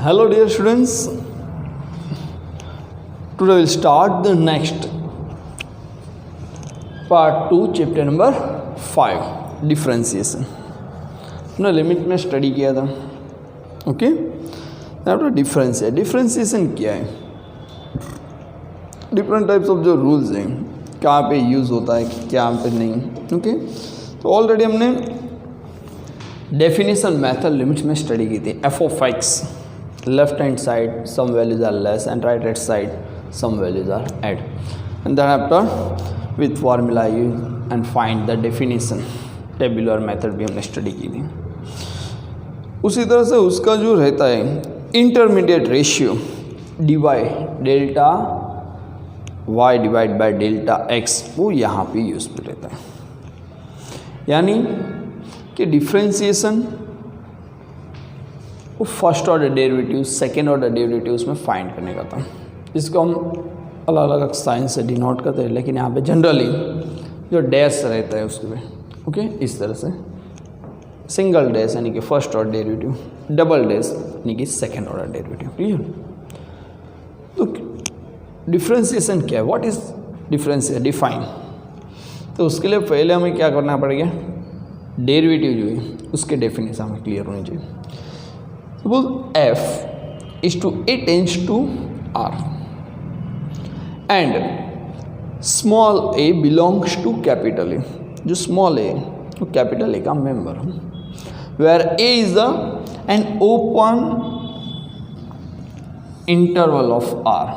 Hello dear students, today we'll start the next part 2 chapter number 5 differentiation. हमने limit में study किया था. Okay, अब डिफरेंशिएशन क्या है, डिफरेंट टाइप्स ऑफ जो रूल्स हैं, कहाँ पे यूज़ होता है क्या पे नहीं. ओके, तो ऑलरेडी हमने डेफिनेशन मेथड लिमिट्स में स्टडी की थी. F of x, left hand side some values are less and right hand side some values are add, and then after with formula you and find the definition. Tabular method भी हमने study की थी. उसी तरह से उसका जो रहता है intermediate ratio dy delta y divide by delta x, वो यहाँ पे यूजफुल रहता है. यानी कि डिफ्रेंशिएशन वो first order derivative second order derivatives में फाइंड करने का था. इसको हम अलग अलग साइंस से डिनोट करते हैं, लेकिन यहाँ पे जनरली जो डैश रहता है उसके पे ओके इस तरह से सिंगल डैश यानी कि first order derivative, double dash यानी कि सेकेंड ऑर्डर डेरिवेटिव. क्लियर. तो डिफ्रेंशिएशन क्या है, व्हाट इज डिफरेंशिएशन, डिफाइन. तो उसके लिए पहले हमें क्या करना पड़ेगा, डेरिवेटिव जो है उसके डेफिनेशन हमें क्लियर होनी चाहिए. Suppose f is to a tends to r and small a belongs to capital A. जो small a वो capital A का member है, where a is an open interval of r.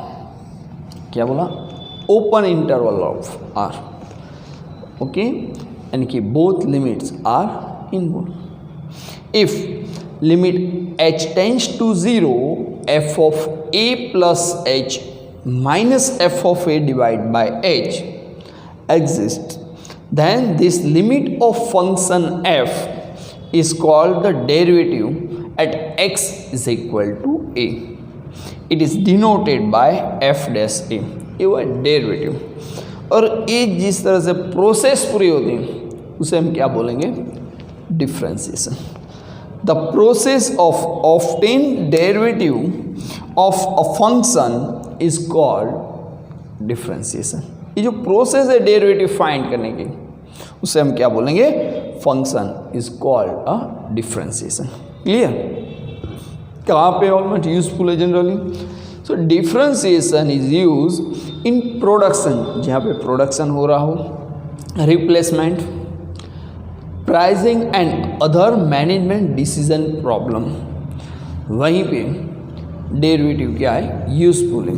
क्या बोला, open interval of r. Okay, यानी कि both limits are involved. If limit h tends to 0 f of a plus h minus f of a divided by h exists, then this limit of function f is called the derivative at x is equal to a. It is denoted by f dash a. ये वो derivative. और ये जिस तरह से process पूरी होती है उसे हम क्या बोलेंगे, differentiation. The process of obtaining derivative of a function is called differentiation. ये जो प्रोसेस है डेरिवेटिव फाइंड करने की उसे हम क्या बोलेंगे, function is called a differentiation. Clear. कहाँ पे ऑलमोस्ट यूजफुल है generally. So differentiation is use in production, जहाँ पे प्रोडक्शन हो रहा हो, replacement, pricing and other management decision problem. वहीं पे डेरिवेटिव क्या है, यूजफुल है.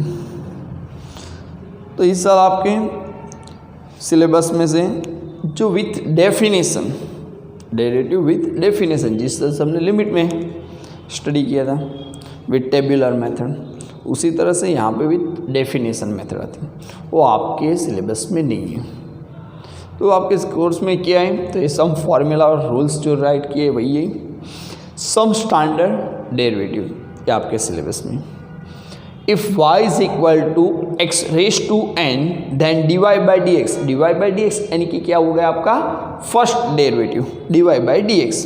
तो इस साल आपके सिलेबस में से जो with definition, derivative with definition, जिस तरह से हमने लिमिट में स्टडी किया था विथ टेबुलर मेथड, उसी तरह से यहाँ पे विथ डेफिनेशन मेथड आती है. वो आपके सिलेबस में नहीं है. तो आपके इस कोर्स में क्या है, तो ये सम फार्मूला और रूल्स जो राइट किए वही है. सम स्टैंडर्ड डेरिवेटिव ये आपके सिलेबस में. If y is equal to x raise to n then dy by d x. dy by d x यानी कि क्या हो गया आपका first derivative dy by d x.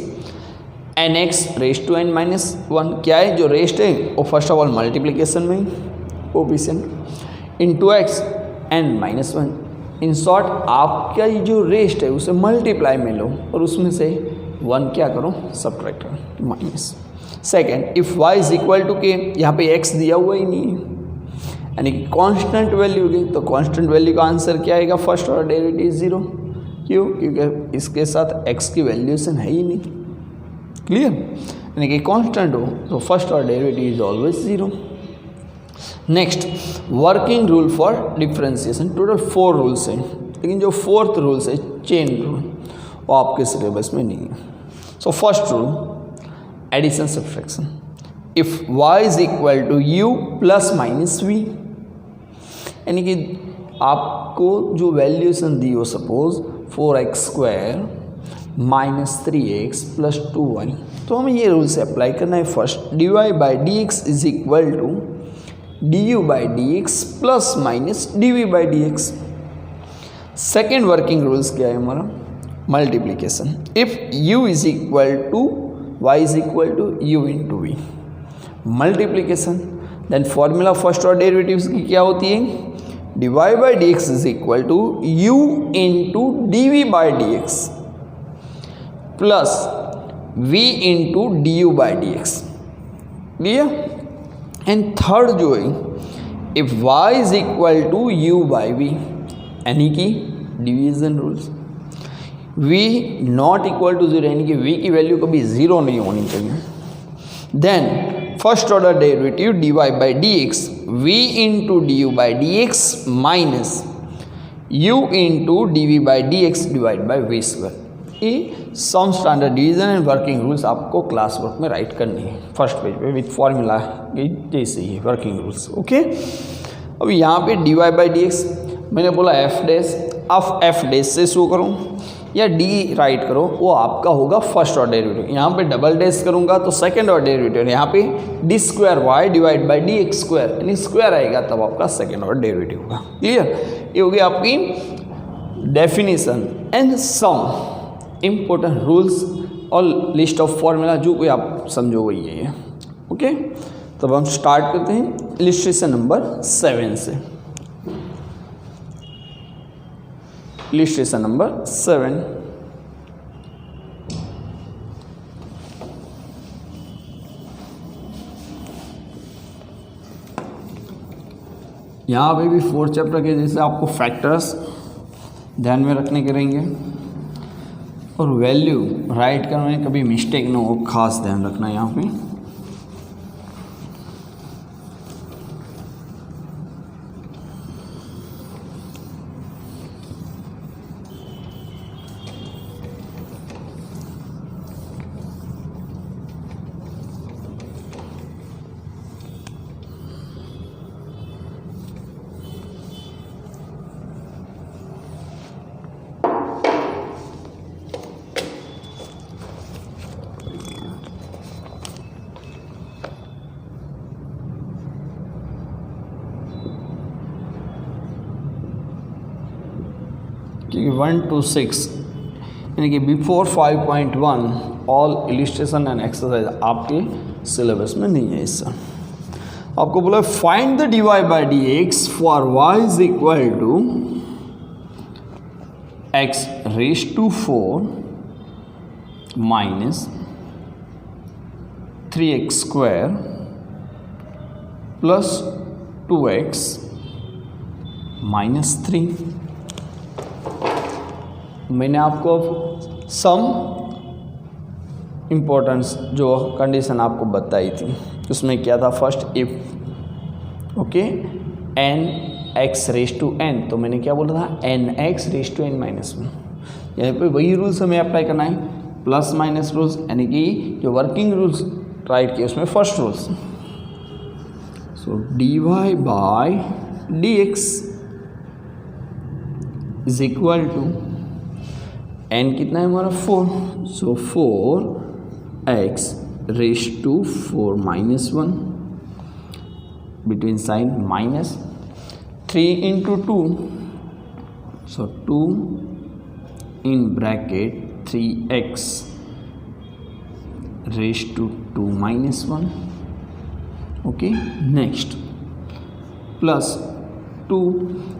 N x raise to n minus one क्या है, जो raised है वो फर्स्ट ऑफ ऑल मल्टीप्लीकेशन में coefficient into x n minus one. In short आपका ये जो रेस्ट है उसे मल्टीप्लाई में लो और उसमें से वन क्या करो, सब्ट्रैक्ट करो, minus. Second, if y is equal to k, यहाँ पे x दिया हुआ ही नहीं है यानी कि कांस्टेंट वैल्यू होगी. तो कांस्टेंट वैल्यू का आंसर क्या आएगा, फर्स्ट ऑर्डर डेरिवेटिव जीरो. क्यों, क्योंकि इसके साथ x की वैल्यूशन है ही नहीं. क्लियर. यानी कि कांस्टेंट हो तो first order derivative is always zero. Next, working rule for differentiation. Total 4 rules हैं, लेकिन जो फोर्थ रूल्स है चेन रूल वो आपके सिलेबस में नहीं है. So first rule, addition subtraction. If y is equal to u plus minus v, यानी कि आपको जो वैल्यूशन दी हो, suppose 4x square minus 3x plus 2y, तो हमें ये रूल से अप्लाई करना है. First, dy by d x is equal to du by d x plus minus dv by d x. Second working rules क्या है हमारा, multiplication. If u is equal to y is equal to u into v, multiplication, then formula first order derivatives की क्या होती है, dy by d x is equal to u into d v by d x plus v into d u by d x, clear. And third जो है, if y is equal to u by v, यानी कि division rules, v not equal to zero, यानी कि v की value कभी zero नहीं होनी चाहिए। Then first order derivative dy by d x, v into d u by d x minus u into d v by d x divide by v square. ये some standard division and working rules आपको class work में write करनी है first page पे with formula जैसे ही working rules, okay. अब यहाँ पे dy बाई डी एक्स मैंने बोला एफ डैश, अब एफ डैश से शो करूँ या डी राइट करो, वो आपका होगा फर्स्ट ऑर्डर डेरिवेटिव। यहाँ पे डबल डैश करूँगा तो सेकंड ऑर्डर डेरिवेटिव, यहाँ पे d square y divide by d x square, यानी स्क्वायर आएगा तब आपका सेकंड ऑर्डर डेरिवेटिव होगा, क्लियर। ये होगी आपकी definition and some important rules और लिस्ट ऑफ फॉर्मूला जो कोई आप समझो ये है, ओके। तब हम स्टार्ट करते हैं इलिस्ट्रेशन नंबर 7 से। इलिस्ट्रेशन नंबर 7, यहाँ पे भी 4 चैप्टर के जैसे आपको फैक्टर्स ध्यान में रखने के रहेंगे और वैल्यू राइट करने में कभी मिस्टेक ना हो, खास ध्यान रखना है यहाँ पे। क्योंकि 1 to 6 यानी कि before 5.1 all illustration and exercise आपके सिलेबस में नहीं है। इससे आपको बोला find the dy by d x for y is equal to x raise to 4 minus 3x square plus 2x minus 3। मैंने आपको सम इम्पोर्टेंस जो कंडीशन आपको बताई थी उसमें क्या था, first if okay n x raise to n, तो मैंने क्या बोला था n x raise to n minus 1। यहाँ पे वही रूल्स हमें अप्लाई करना है, प्लस माइनस रूल्स, यानी कि जो वर्किंग रूल्स राइट किए उसमें first rules. So d y by d x is equal to n कितना है हमारा 4, so 4x raise to 4 minus 1 between sign minus 3 into 2, so 2 in bracket 3x raise to 2 minus 1, okay. Next plus 2,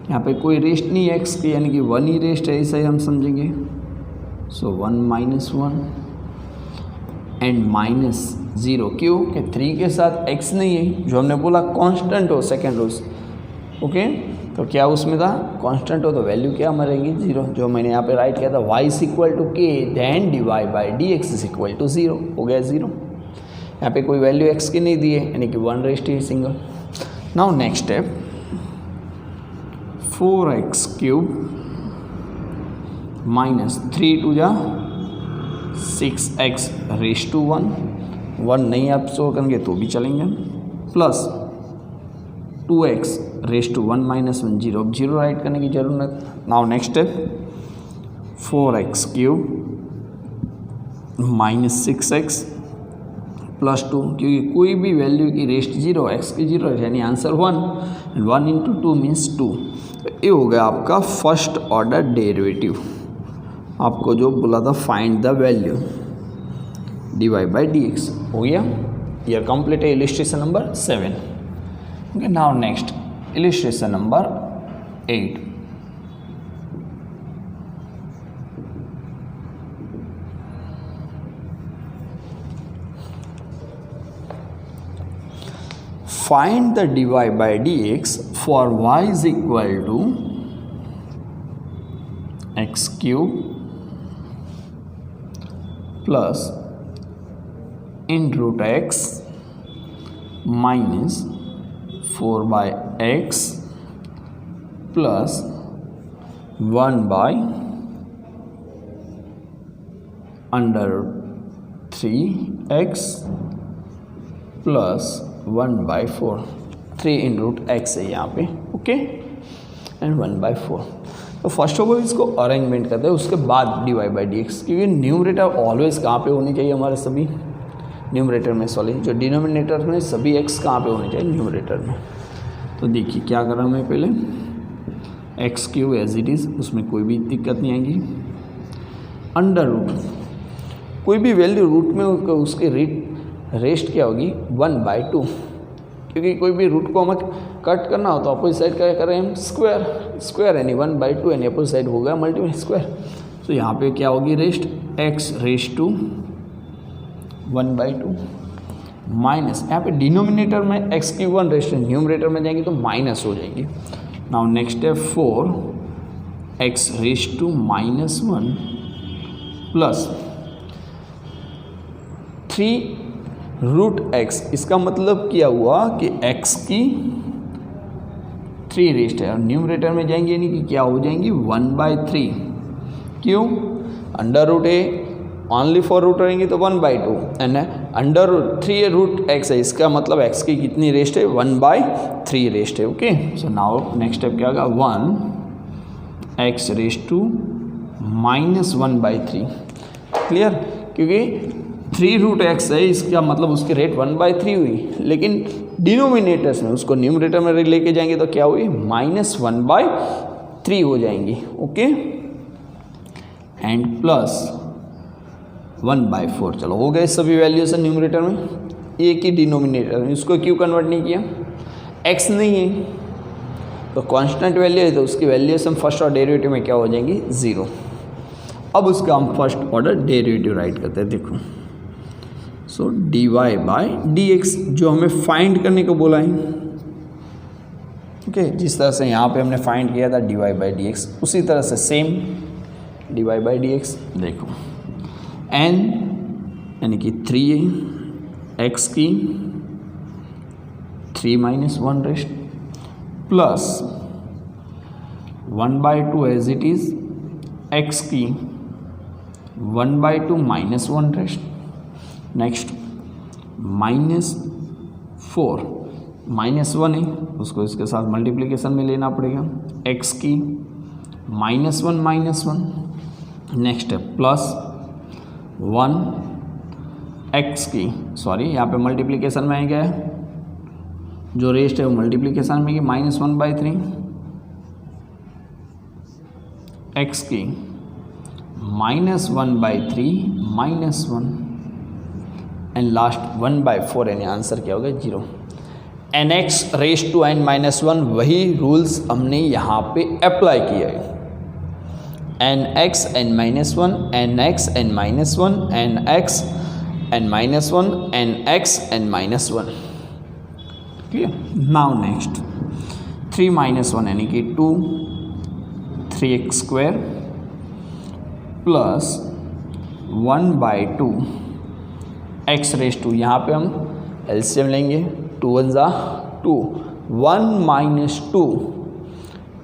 यहाँ पे कोई rest नहीं है x की, यानी कि 1 ही रेस्ट है, ऐसा ही हम समझेंगे। सो 1 माइनस 1 एंड माइनस 0, क्यों कि 3 के साथ x नहीं है, जो हमने बोला कांस्टेंट हो सेकेंड रूल्स, ओके। तो क्या उसमें था कांस्टेंट हो तो वैल्यू क्या मरेगी 0, जो मैंने यहाँ पे राइट किया था y is equal to k then d y by d x is equal to 0 हो गया 0। यहाँ पे कोई वैल्यू x की नहीं दी है, यानी कि 1 रेस्ट ही single. Now next step 4x cube minus 3 to जा 6x रेज टू 1 नहीं आप शो करेंगे तो भी चलेंगे, plus 2x raise to 1 minus 1 0, अब 0 राइट करने की जरूरत। Now next step 4x cube minus 6x plus 2, क्योंकि कोई भी वैल्यू की रेस्ट 0 x की 0 है, यानी आंसर 1 एंड 1 इंटू 2 मीन्स 2। तो ये हो गया आपका फर्स्ट ऑर्डर डेरिवेटिव। आपको जो बोला था find the value dy by d x हो गया। Here complete illustration number 7. Okay, now next illustration number 8. Find the dy by dx for y is equal to x cube plus in root x minus 4 by x plus 1 by under 3x plus 1 by 4. 3 in root x है यहाँ पे, okay, and 1 by 4. तो first of all इसको arrangement करते हैं, उसके बाद d y by d x, क्योंकि न्यूमरेटर ऑलवेज कहाँ पे होनी चाहिए हमारे सभी न्यूमरेटर में, सॉरी जो डिनोमिनेटर में सभी x कहाँ पे होने चाहिए न्यूमरेटर में. तो देखिए क्या कर रहा हूँ मैं, पहले x cube as it is, उसमें कोई भी दिक्कत नहीं आएगी, अंडर रूट कोई भी वैल्यू रूट में उसके रेस्ट क्या होगी 1/2, क्योंकि कोई भी रूट को हमें कट करना हो तो अपोजिट साइड क्या कर रहे हैं हम, स्क्वायर यानी 1/2 यानी अपोजिट साइड होगा मल्टीप्लाई स्क्वायर. तो यहाँ पे क्या होगी raised x raised to 1/2 minus, यहाँ पे डिनोमिनेटर में x की 1 रेस्ट, न्यूमरेटर में जाएंगी तो माइनस हो जाएगी. नाउ नेक्स्ट है 4x raised to -1 plus 3 root x. इसका मतलब क्या हुआ कि x की 3 रेस्ट है और न्यूमरेटर में जाएंगे यानी कि क्या हो जाएंगी 1/3. क्यों, अंडर रूट है ओनली फॉर रूट रहेंगे तो 1/2 and under root 3 root x है, इसका मतलब x की कितनी रेस्ट है 1/3 रेस्ट है. Okay, so now next step क्या होगा 1x रेस्ट टू -1/3. क्लियर, क्योंकि 3 रूट x है, इसका मतलब उसकी रेट 1/3 हुई, लेकिन डिनोमिनेटर्स में उसको न्यूमरेटर में लेके जाएंगे तो क्या हुई -1/3 हो जाएंगी. Okay, and plus 1/4. चलो हो गए सभी वैल्यूज न्यूमरेटर में, एक ही डिनोमिनेटर में, उसको क्यों कन्वर्ट नहीं किया, x नहीं है तो कांस्टेंट वैल्यू है तो उसकी वैल्यूएशन फर्स्ट ऑर्डर डेरिवेटिव में क्या हो जाएंगी 0. अब उसका हम फर्स्ट ऑर्डर डेरिवेटिव राइट करते हैं. देखो, so d y by d x जो हमें फाइंड करने को बोला है, ओके, जिस तरह से यहाँ पे हमने फाइंड किया था d y by d x, उसी तरह से same d y by d x. देखो n यानी कि 3 है, x की 3 - 1 raised plus 1/2 as it is x की 1/2 - 1 रेस्ट. नेक्स्ट -4 -1 है, उसको इसके साथ मल्टीप्लिकेशन में लेना पड़ेगा, x की -1 - 1. नेक्स्ट है प्लस 1 x की, सॉरी यहाँ पे मल्टीप्लिकेशन में आएगा, जो रेस्ट है वो मल्टीप्लिकेशन में -1/3 x की -1/3 -1 एंड लास्ट 1/4 यानी आंसर क्या होगा 0. N x raised to n-1 वही रूल्स हमने यहाँ पे अप्लाई किया है, nx n-1 nx n-1 nx n-1 nx n-1. Clear. Now next 3 - 1 यानी कि 2 3x² plus 1/2 x raised to, यहाँ पे हम एलसीएम लेंगे, 2 1 ज़ा 2, 1 - 2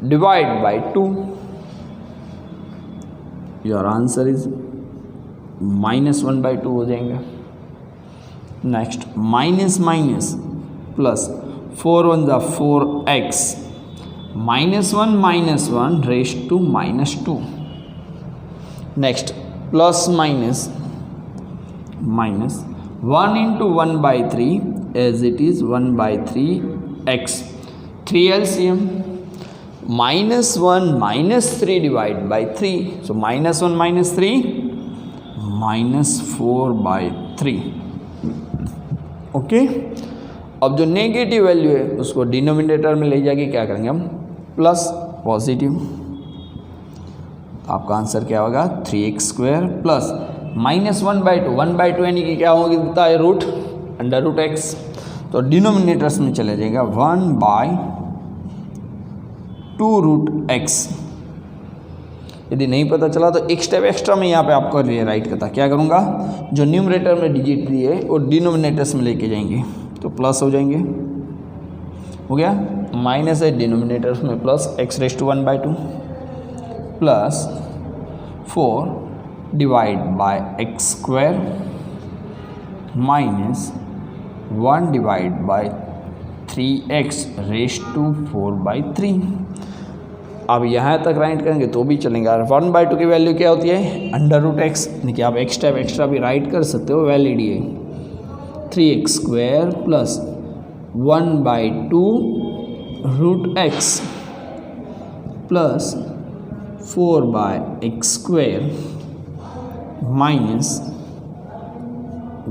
divide by 2. Your answer is -1/2 हो जाएगा. नेक्स्ट माइनस माइनस प्लस 4 1 ज़ा 4x -1 raised to -2. Next plus minus 1 into 1/3 as it is 1/3x. 3 LCM -1 -3 divided by 3. So -1 -3 -4/3. Okay. अब जो नेगेटिव वैल्यू है उसको डिनोमिनेटर में ले जाके क्या करेंगे हम, प्लस पॉजिटिव। आपका आंसर क्या होगा 3x² प्लस -1/2, 1/2 यानी कि क्या होता है रूट, अंडर रूट x। तो डिनोमिनेटर्स में चले जाएगा 1/2 रूट x। यदि नहीं पता चला तो एक स्टेप एक्स्ट्रा में यहाँ पे आपको राइट करता, क्या करूँगा, जो न्यूमरेटर में डिजिट दिए वो डिनोमिनेटर्स में लेके जाएंगे तो प्लस हो जाएंगे, हो गया। माइनस है डिनोमिनेटर्स में plus x⁻1/2 plus 4 divide by x² minus 1 divide by 3x⁻⁴/3। अब यहाँ तक राइट करेंगे तो भी चलेंगे। और 1/2 की वैल्यू क्या होती है, अंडर रूट x, यानी कि आप एक स्टेप एक्स्ट्रा भी राइट कर सकते हो, वैलिड ये 3x² plus 1/2 root x plus 4/x² minus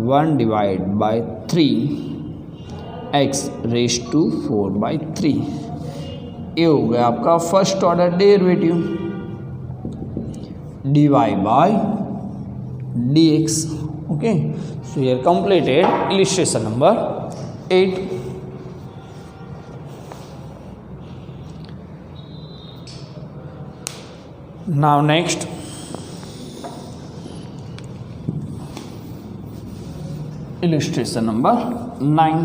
1 divide by 3x⁻⁴/3। ये हो गया आपका first order derivative dy by dx। Okay, so here completed illustration number 8. Now next, illustration number 9.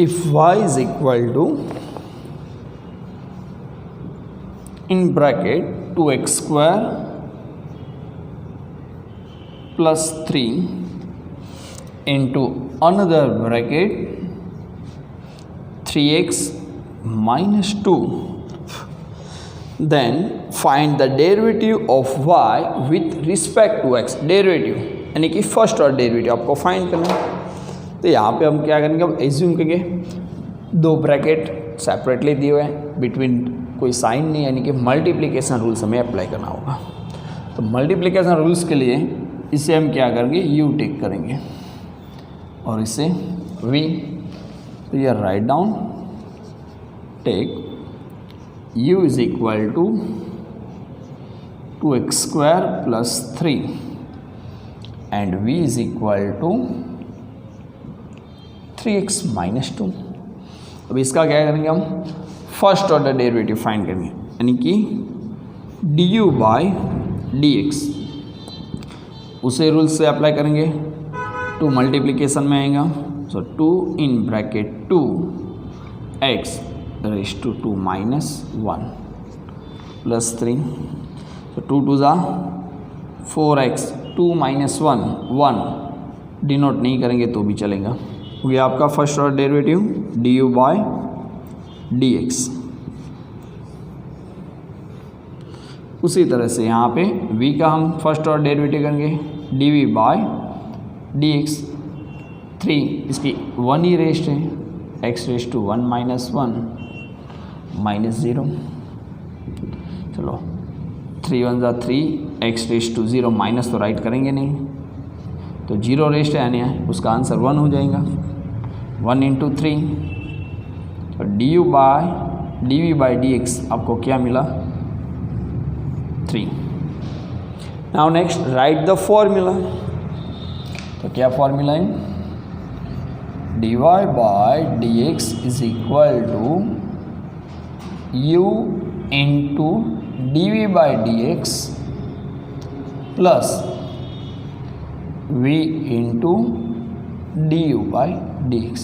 If y is equal to in bracket 2x² plus 3 into another bracket 3x minus 2, then find the derivative of y with respect to x. Derivative यानी कि first order derivative आपको find करना है। तो यहाँ पे हम क्या करेंगे, अब एज्यूम करेंगे दो ब्रैकेट सेपरेटली दिए हुए हैं, बिटवीन कोई साइन नहीं, यानी कि मल्टीप्लिकेशन रूल्स हमें अप्लाई करना होगा। तो मल्टीप्लिकेशन रूल्स के लिए इसे हम क्या करेंगे, u टेक करेंगे और इसे v। तो ये write down, take u is equal to 2x² plus 3 and v is equal to 3x minus 2। अब इसका क्या करेंगे, हम फर्स्ट ऑर्डर डेरिवेटिव फाइंड करेंगे, यानी कि du बाय dx। उसे रूल से अप्लाई करेंगे, 2 मल्टीप्लिकेशन में आएगा, सो 2 in bracket 2x⁻² minus 1 plus 3, तो 2 2 ज़ा 4x, 2 माइनस 1 डिनोट नहीं करेंगे तो भी चलेगा। हो गया आपका first order derivative du by dx। उसी तरह से यहाँ पे v का हम फर्स्ट ऑर्डर डेरिवेटिव करेंगे dv बाय dx। 3 इसकी 1 ही रेस्ट है, x⁻1 माइनस 1 माइनस 0। चलो 3 1 ज़ा 3, x⁻0 माइनस तो राइट करेंगे नहीं, तो 0 रेस्ट है यानी उसका आंसर 1 हो जाएगा। 1 × 3, तो dv बाय dx आपको क्या मिला, 3। Now next write the formula. तो क्या फॉर्मूला है, dy by dx is equal to u into dv by dx plus v into du by dx।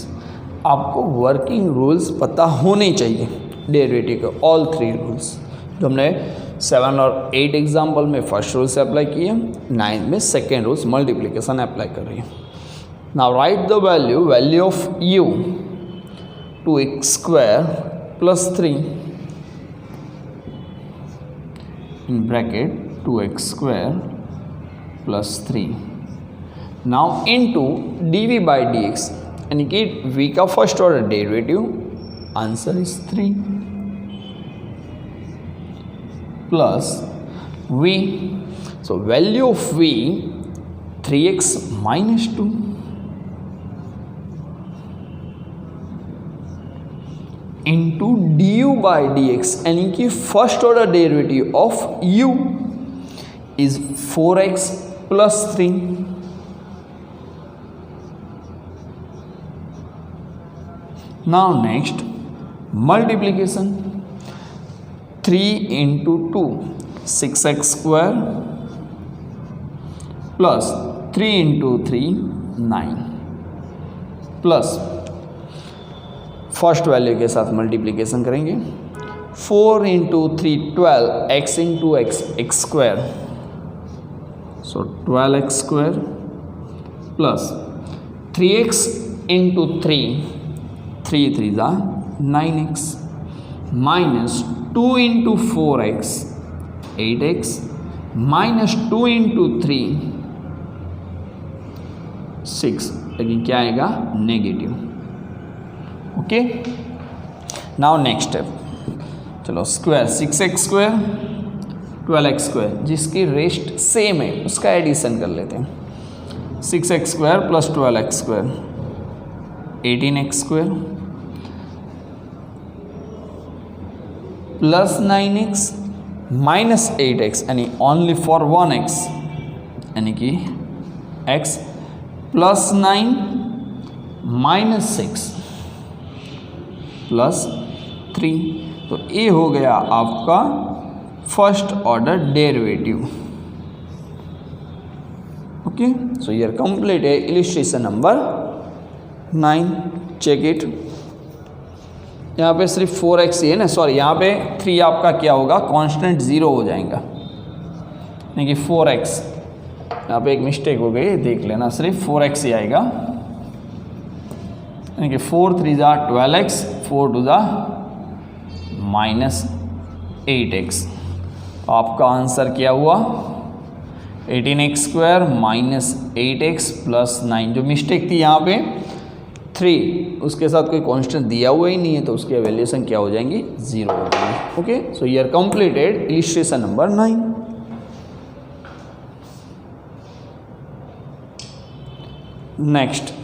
आपको वर्किंग रूल्स पता होने चाहिए डेरिवेटिव के, ऑल 3 रूल्स जो हमने 7 और 8 एग्जाम्पल में फर्स्ट रूल से अप्लाई किए, 9 में सेकेंड रूल्स मल्टीप्लिकेशन अप्लाई कर रही है। Now write the value of u, 2x square plus 3 in bracket 2x square plus 3. Now into dv by dx, यानी कि v का first order derivative, answer is 3 plus v. So value of v 3x minus 2 into du by dx, यानी कि first order derivative of u is 4x plus 3. Now next multiplication, 3 into 2 6x square plus 3 into 3 9 plus first value के साथ multiplication करेंगे, 4 into 3 12 x into x x square, so 12x square plus 3x into 3 3 3s are 9x minus 2 into 4x 8x minus 2 into 3 6, लेकिन क्या आएगा negative. Okay, now next step, चलो square 6x square 12x square जिसकी raised same है उसका addition कर लेते हैं. 6x square plus 12x square 18x square plus 9x minus 8x यानी ओनली फॉर 1x, यानी कि x प्लस 9 माइनस 6 प्लस 3. तो ये हो गया आपका first order derivative. Okay, so here complete है इलिस्ट्रेशन नंबर 9. Check it. यहाँ पे सिर्फ 4x ही है ना, सॉरी यहाँ पे 3 आपका क्या होगा, कांस्टेंट 0 हो जाएगा, यानी कि 4x. यहाँ पे एक मिस्टेक हो गई, देख लेना, सिर्फ 4x ही आएगा, यानी कि 4 3 जा 12x 4 2 जा माइनस 8x. आपका आंसर क्या हुआ, 18x square minus 8x plus 9. जो मिस्टेक थी यहाँ पे 3, उसके साथ कोई कांस्टेंट दिया हुआ ही नहीं है, तो उसकी वैल्यूएशन क्या हो जाएंगी, 0 हो जाएंगी. Okay, so here completed illustration number 9. Next,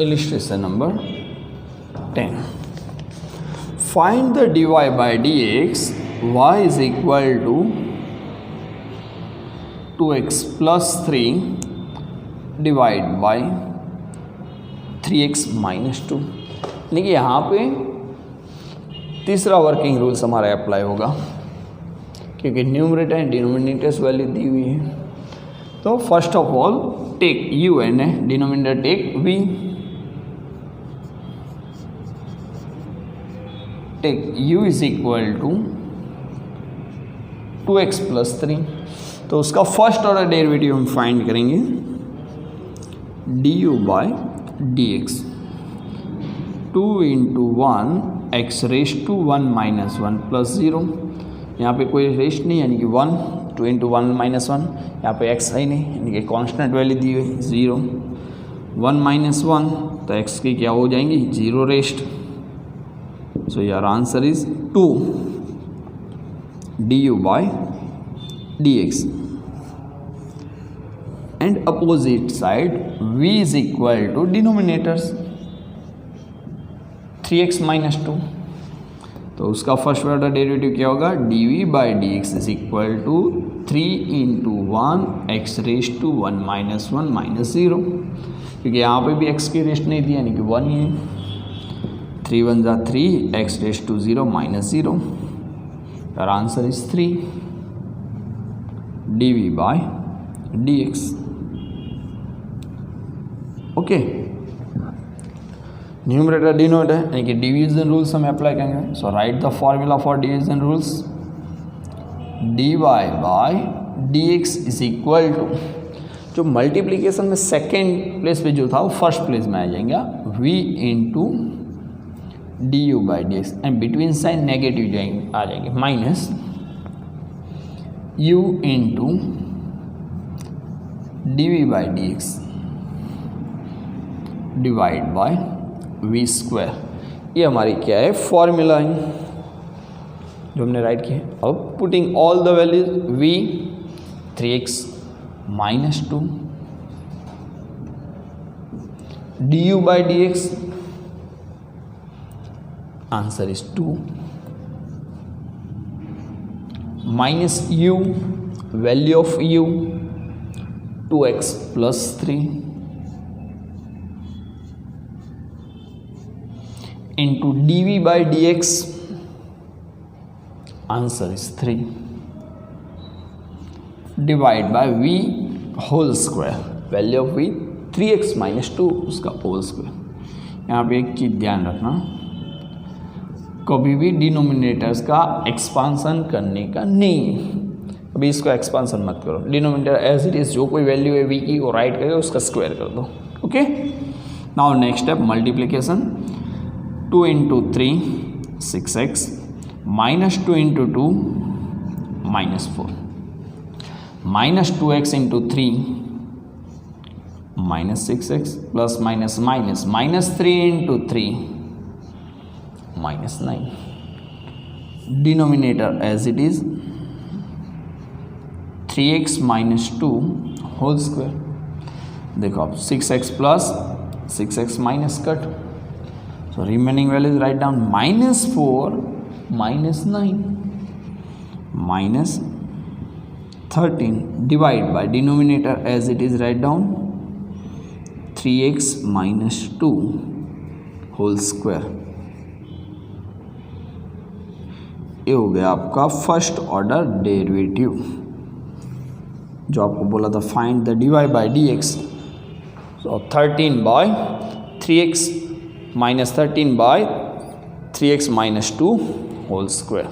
illustration number 10. Find the dy by dx, y is equal to 2x plus 3 divided by 3x minus 2. यानी कि यहाँ पे तीसरा वर्किंग रूल्स हमारा अप्लाई होगा, क्योंकि न्यूमरेटर एंड डिनोमिनेटर्स वैल्यू दी हुई है. तो first of all take u and denominator take v. Take u is equal to 2x plus 3. तो उसका फर्स्ट ऑर्डर डेरिवेटिव हम फाइंड करेंगे, du by dx 2 into 1 x raised to 1 minus 1 plus 0. यहाँ पे कोई रेस्ट नहीं, यानी कि 1. 2 into 1 माइनस 1, यहाँ पे x है नहीं, यानी कि कांस्टेंट वैल्यू दी हुई 0. 1 माइनस 1, तो x की क्या हो जाएंगी, 0 rest. So your answer is 2 du by dx. And opposite side v is equal to denominators 3x minus 2. तो उसका फर्स्ट ऑर्डर डेरिवेटिव क्या होगा, dv by dx is equal to 3 into 1 x raised to 1 minus 1 minus 0. क्योंकि यहाँ पे भी x की rest नहीं थी, यानी कि 1 ही है. 3 1 जा 3 x raised to 0 minus 0. Your answer is 3 dv by dx. Okay, numerator denominator यानी कि डिवीजन रूल्स हम अप्लाई करेंगे. So write the formula for division rules. dy by dx is equal to, जो मल्टीप्लीकेशन में सेकेंड प्लेस पे जो था वो फर्स्ट प्लेस में आ जाएगा, v into d u by d x, and between sign negative आ जाएंगे, minus u into d v by d x divide by v square. ये हमारी क्या है, फॉर्मूला है जो हमने राइट किया. अब putting all the values, v 3x minus 2 d u by d x, answer is 2 minus u, value of u 2x plus 3 into d v by d x, answer is 3 divide by v whole square, value of v 3x minus 2 उसका whole square. यहाँ पे एक चीज़ ध्यान रखना, कभी भी denominators का expansion करने का नहीं, अभी इसको एक्सपांसन मत करो. डिनोमिनेटर एज इट इज, जो कोई वैल्यू है v की वो राइट करके उसका स्क्वायर कर दो. Okay, now next step multiplication. 2 into 3 6x minus 2 into 2 minus 4 minus 2x into 3 minus 6x plus minus minus minus 3 into 3 minus 9. Denominator as it is 3x minus 2 whole square. देखो आप 6x plus 6x minus cut, so remaining values write down minus 4 minus 9 minus 13 divide by denominator as it is write down 3x minus 2 whole square. ये हो गया आपका first order derivative जो आपको बोला था find the dy by dx. so 13 by 3x minus 13 by 3x minus 2 whole square.